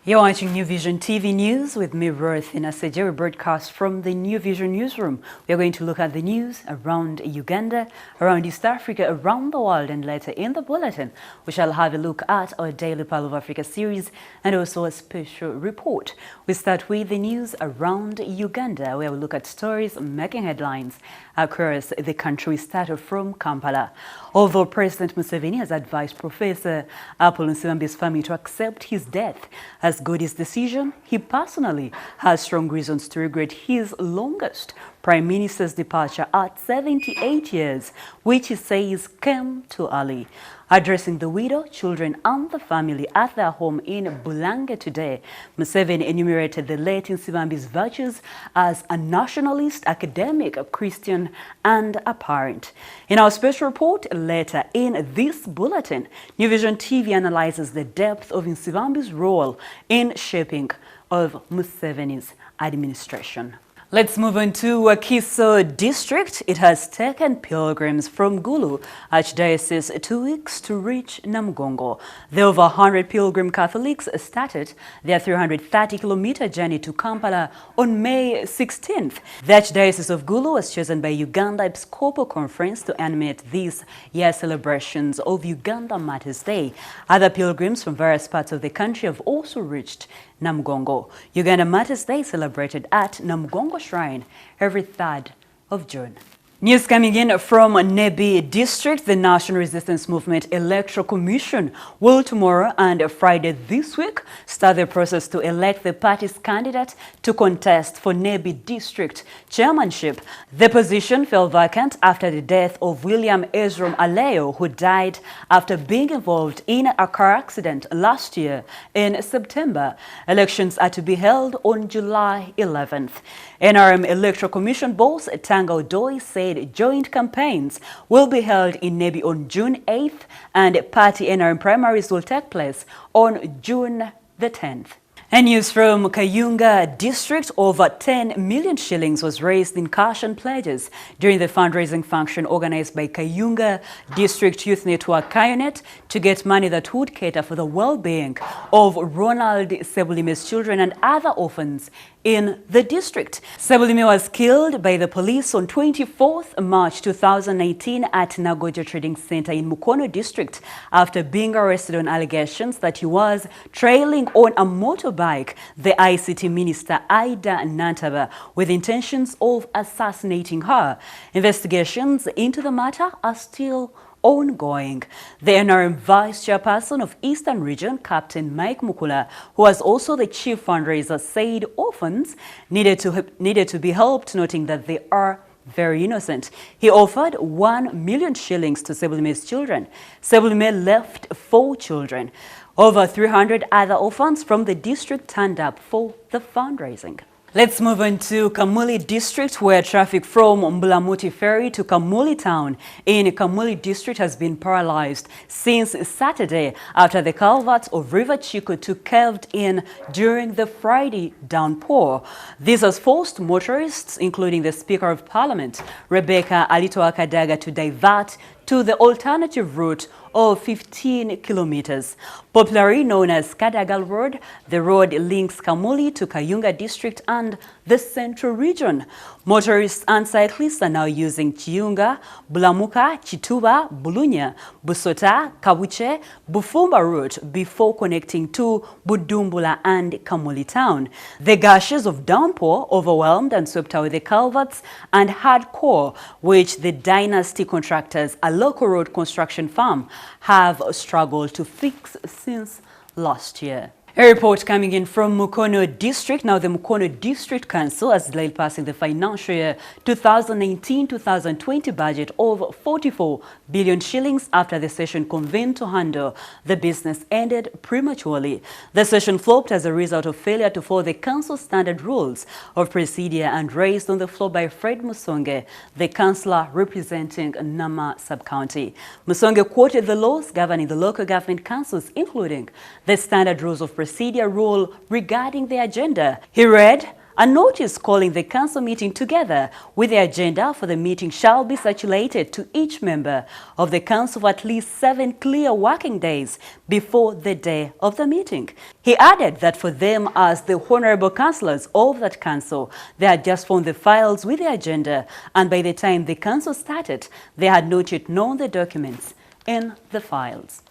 You're watching New Vision TV News with me, Ruth Inaseje. We broadcast from the New Vision newsroom. We are going to look at the news around Uganda, around East Africa, around the world, and later in the bulletin, we shall have a look at our daily Pearl of Africa series and also a special report. We start with the news around Uganda, where we look at stories making headlines across the country. We start from Kampala. Although President Museveni has advised Professor Nsibambi's family to accept his death as God's decision, he personally has strong reasons to regret his longest Prime Minister's departure at 78 years, which he says came too early. Addressing the widow, children and the family at their home in Bulange today, Museveni enumerated the late Nsibambi's virtues as a nationalist, academic, Christian and a parent. In our special report later in this bulletin, New Vision TV analyzes the depth of Nsibambi's role in shaping of Museveni's administration. Let's move on to Wakiso district. It has taken pilgrims from Gulu Archdiocese 2 weeks to reach Namugongo. The over 100 pilgrim Catholics started their 330-kilometer journey to Kampala on May 16th. The Archdiocese of Gulu was chosen by Uganda Episcopal Conference to animate this year's celebrations of Uganda Martyrs' Day. Other pilgrims from various parts of the country have also reached Namugongo. Uganda Martyrs' Day celebrated at Namugongo Shrine every 3rd of June. News coming in from Nebi District. The National Resistance Movement Electoral Commission will tomorrow and Friday this week start the process to elect the party's candidate to contest for Nebi District chairmanship. The position fell vacant after the death of William Ezrom Aleo, who died after being involved in a car accident last year in September. Elections are to be held on July 11th. NRM Electoral Commission boss Tanga Odoi said joint campaigns will be held in Nebi on June 8th and party NRM primaries will take place on June the 10th. And news from Kayunga District, over 10 million shillings was raised in cash and pledges during the fundraising function organized by Kayunga District Youth Network Kayonet to get money that would cater for the well-being of Ronald Sebulime's children and other orphans in the district. Sebulime was killed by the police on 24th March 2019 at Nagoja Trading Center in Mukono District after being arrested on allegations that he was trailing on a motorbike the ICT Minister Ida Nantaba with intentions of assassinating her. Investigations into the matter are still ongoing. The NRM Vice Chairperson of Eastern Region, Captain Mike Mukula, who was also the chief fundraiser, said orphans needed to be helped, noting that they are very innocent. He offered 1 million shillings to Sebulime's children. Sebulime left 4 children. Over 300 other orphans from the district turned up for the fundraising. Let's move on to Kamuli District, where traffic from Mbulamuti Ferry to Kamuli Town in Kamuli District has been paralyzed since Saturday after the culverts of River Chikutu caved in during the Friday downpour. This has forced motorists, including the Speaker of Parliament, Rebecca Alito-Akadaga, to divert to the alternative route of 15 kilometers. Popularly known as Kadagal Road, the road links Kamuli to Kayunga District and the Central Region. Motorists and cyclists are now using Chiyunga, Bulamuka, Chituba, Bulunya, Busota, Kabuche, Bufumba route before connecting to Budumbula and Kamuli town. The gushes of downpour overwhelmed and swept away the culverts and hardcore, which the Dynasty Contractors, a local road construction firm, have struggled to fix since last year. A report coming in from Mukono District. Now, the Mukono District Council has delayed passing the financial year 2019-2020 budget of 44 billion shillings after the session convened to handle the business ended prematurely. The session flopped as a result of failure to follow the council's standard rules of procedure and raised on the floor by Fred Musonge, the councillor representing Nama Sub-County. Musonge quoted the laws governing the local government councils, including the standard rules of procedure rule regarding the agenda. He read, A notice calling the council meeting together with the agenda for the meeting shall be circulated to each member of the council for at least 7 clear working days before the day of the meeting. He added that for them as the honorable councillors of that council, they had just found the files with the agenda, and by the time the council started, they had not yet known the documents in the files.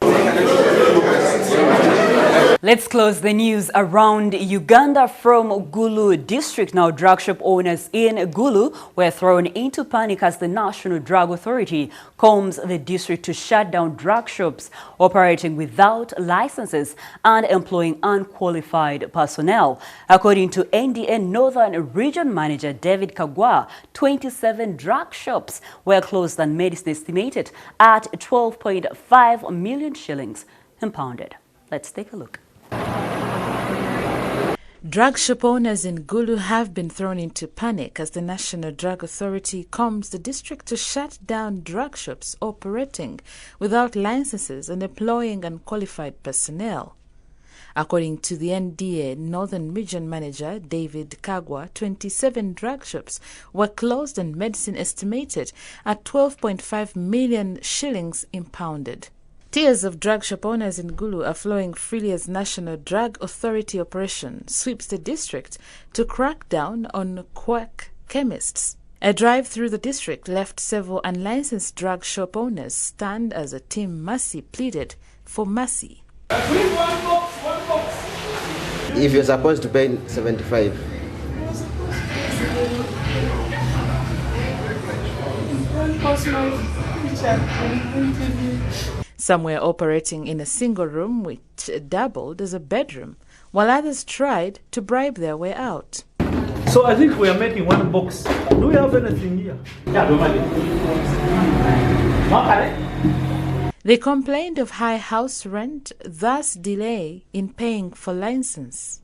Let's close the news around Uganda from Gulu district. Now, drug shop owners in Gulu were thrown into panic as the National Drug Authority calls the district to shut down drug shops operating without licenses and employing unqualified personnel. According to NDN Northern Region Manager David Kagwa, 27 drug shops were closed and medicine estimated at 12.5 million shillings impounded. Let's take a look. Drug shop owners in Gulu have been thrown into panic as the National Drug Authority calls the district to shut down drug shops operating without licenses and employing unqualified personnel. According to the NDA Northern Region Manager David Kagwa, 27 drug shops were closed and medicine estimated at 12.5 million shillings impounded. Tears of drug shop owners in Gulu are flowing freely as National Drug Authority operation sweeps the district to crack down on quack chemists. A drive through the district left several unlicensed drug shop owners stunned as a team Mercy pleaded for mercy. If you're supposed to pay 75. Some were operating in a single room which doubled as a bedroom, while others tried to bribe their way out. So I think we are making one box. Do we have anything here? They complained of high house rent, thus delay in paying for license.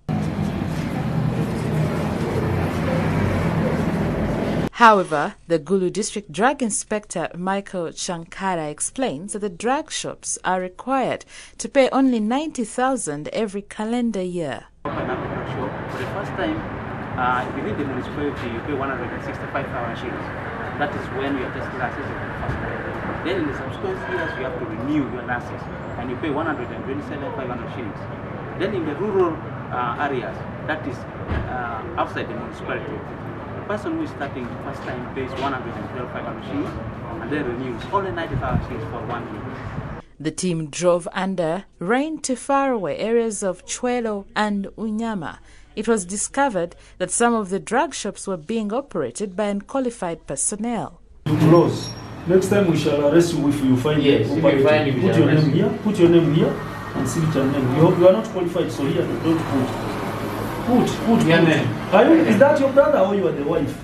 However, the Gulu District Drug Inspector Michael Shankara explains that the drug shops are required to pay only 90,000 every calendar year. Open up a drug shop. For the first time, within the municipality, you pay 165,000 shillings. That is when you are testing licenses for the first time. Then in the subsequent years, you have to renew your license, and you pay 127,500 shillings. Then in the rural areas, that is outside the municipality, the person who is starting the first time pays 112,500 shillings and then renews only 90,000 shillings for 1 year. The team drove under rain to faraway areas of Chwelo and Unyama. It was discovered that some of the drug shops were being operated by unqualified personnel. To close. Next time we shall arrest you if you find yes, you. Put your name here. Put your name here and see your name. You are not qualified, so here don't put. Put your name. Is that your brother or you are the wife?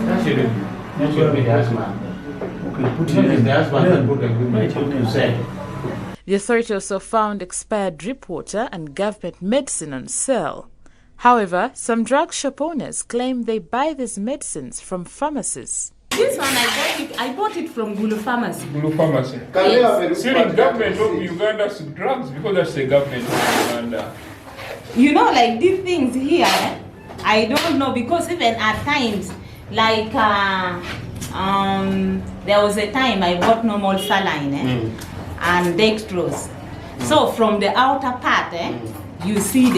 That should be the husband. Okay, put your name. The husband put your name. The authority also found expired drip water and government medicine on sale. However, some drug shop owners claim they buy these medicines from pharmacies. This one I bought it from Gulu Pharmacy. Gulu Pharmacy. Yes. See the government of Uganda's drugs because that's the government of Uganda. You know, like these things here, I don't know because even at times, like there was a time I bought normal saline and dextrose. So from the outer part, you see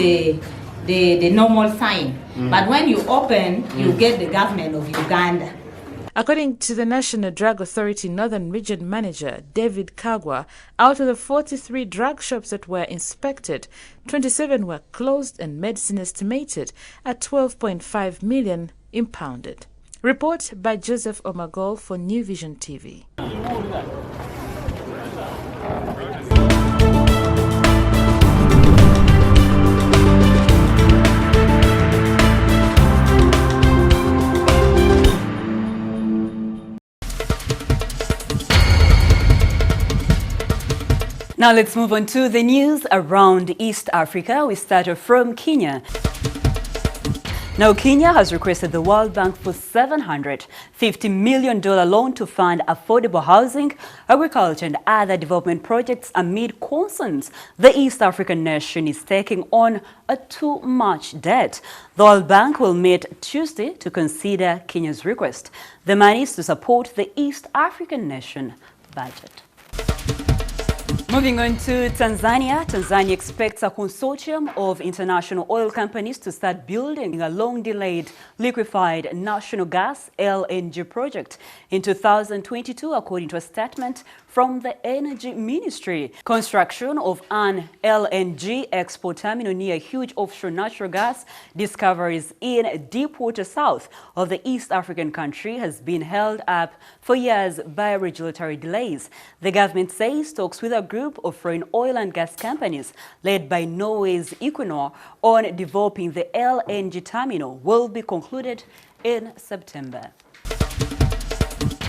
the normal sign, but when you open, you get the government of Uganda. According to the National Drug Authority Northern Region Manager David Kagwa, out of the 43 drug shops that were inspected, 27 were closed and medicine estimated at 12.5 million impounded. Report by Joseph Omagol for New Vision TV. Now let's move on to the news around East Africa. We start from Kenya. Now, Kenya has requested the World Bank for $750 million loan to fund affordable housing, agriculture and other development projects amid concerns the East African nation is taking on a too much debt. The World Bank will meet Tuesday to consider Kenya's request. The money is to support the East African nation budget. Moving on to Tanzania, Tanzania expects a consortium of international oil companies to start building a long-delayed liquefied national gas LNG project in 2022, according to a statement from the Energy Ministry. Construction of an LNG export terminal near huge offshore natural gas discoveries in deep water south of the East African country has been held up for years by regulatory delays. The government says talks with a group of foreign oil and gas companies led by Norway's Equinor on developing the LNG terminal will be concluded in September.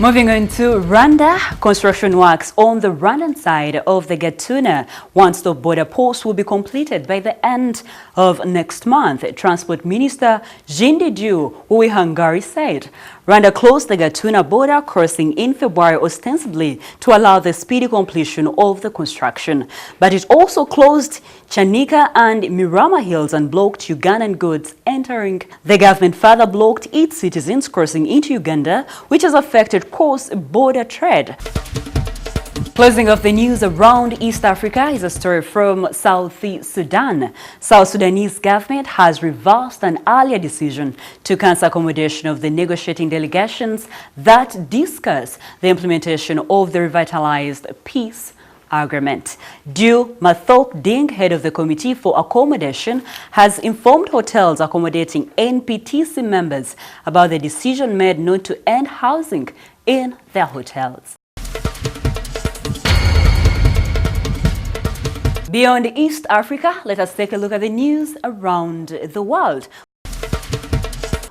Moving on to Rwanda, construction works on the Rwandan side of the Gatuna one-stop border post will be completed by the end of next month, Transport Minister Jindidu Uwihangari said. Rwanda closed the Gatuna border crossing in February ostensibly to allow the speedy completion of the construction. But it also closed Chanika and Mirama Hills and blocked Ugandan goods entering. The government further blocked its citizens crossing into Uganda, which has affected cross-border trade. Closing off the news around East Africa is a story from South Sudan. South Sudanese government has reversed an earlier decision to cancel accommodation of the negotiating delegations that discuss the implementation of the revitalized peace agreement. Due Mathok Ding, head of the Committee for Accommodation, has informed hotels accommodating NPTC members about the decision made not to end housing in their hotels. Beyond East Africa, let us take a look at the news around the world.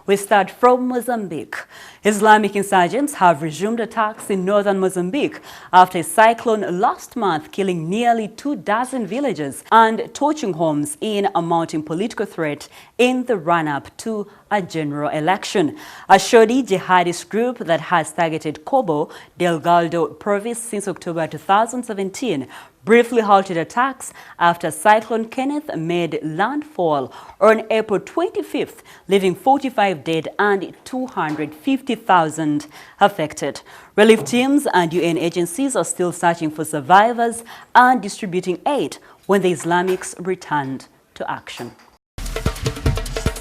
We start from Mozambique. Islamic insurgents have resumed attacks in northern Mozambique after a cyclone last month killing nearly 24 villages and torching homes in a mounting political threat in the run-up to a general election. A Shodi jihadist group that has targeted Cabo Delgado province since October 2017 briefly halted attacks after Cyclone Kenneth made landfall on April 25th, leaving 45 dead and 250,000 affected. Relief teams and UN agencies are still searching for survivors and distributing aid when the Islamics returned to action.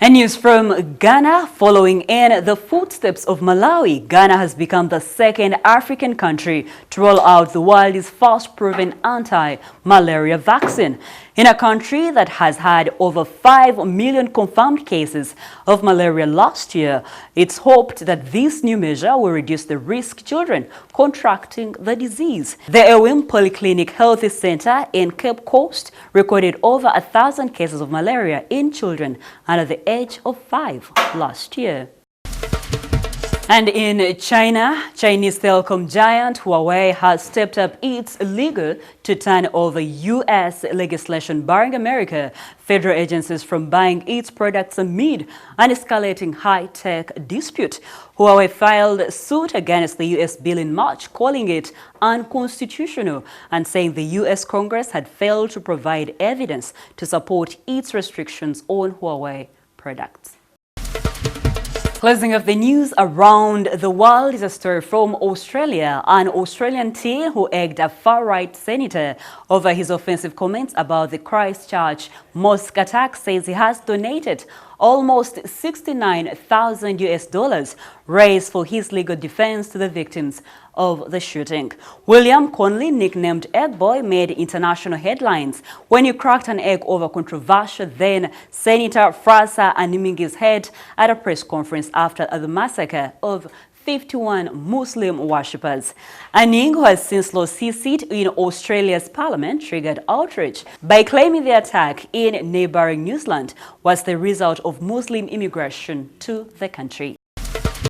And news from Ghana. Following in the footsteps of Malawi, Ghana has become the second African country to roll out the world's first proven anti-malaria vaccine. In a country that has had over 5 million confirmed cases of malaria last year, it's hoped that this new measure will reduce the risk children contracting the disease. The Ewim Polyclinic Health Center in Cape Coast recorded over 1,000 cases of malaria in children under the age of 5 last year. And in China, Chinese telecom giant Huawei has stepped up its legal to turn over U.S. legislation barring America federal agencies from buying its products amid an escalating high-tech dispute. Huawei filed suit against the U.S. bill in March, calling it unconstitutional and saying the U.S. Congress had failed to provide evidence to support its restrictions on Huawei products. Closing of the news around the world is a story from Australia. An Australian teen who egged a far-right senator over his offensive comments about the Christchurch mosque attack says he has donated almost 69,000 US dollars raised for his legal defense to the victims of the shooting. William Conley, nicknamed Egg Boy, made international headlines when he cracked an egg over controversial then Senator Frasa Animingi's head at a press conference after the massacre of 51 Muslim worshippers. Aning, who has since lost his seat in Australia's parliament, triggered outrage by claiming the attack in neighbouring New Zealand was the result of Muslim immigration to the country.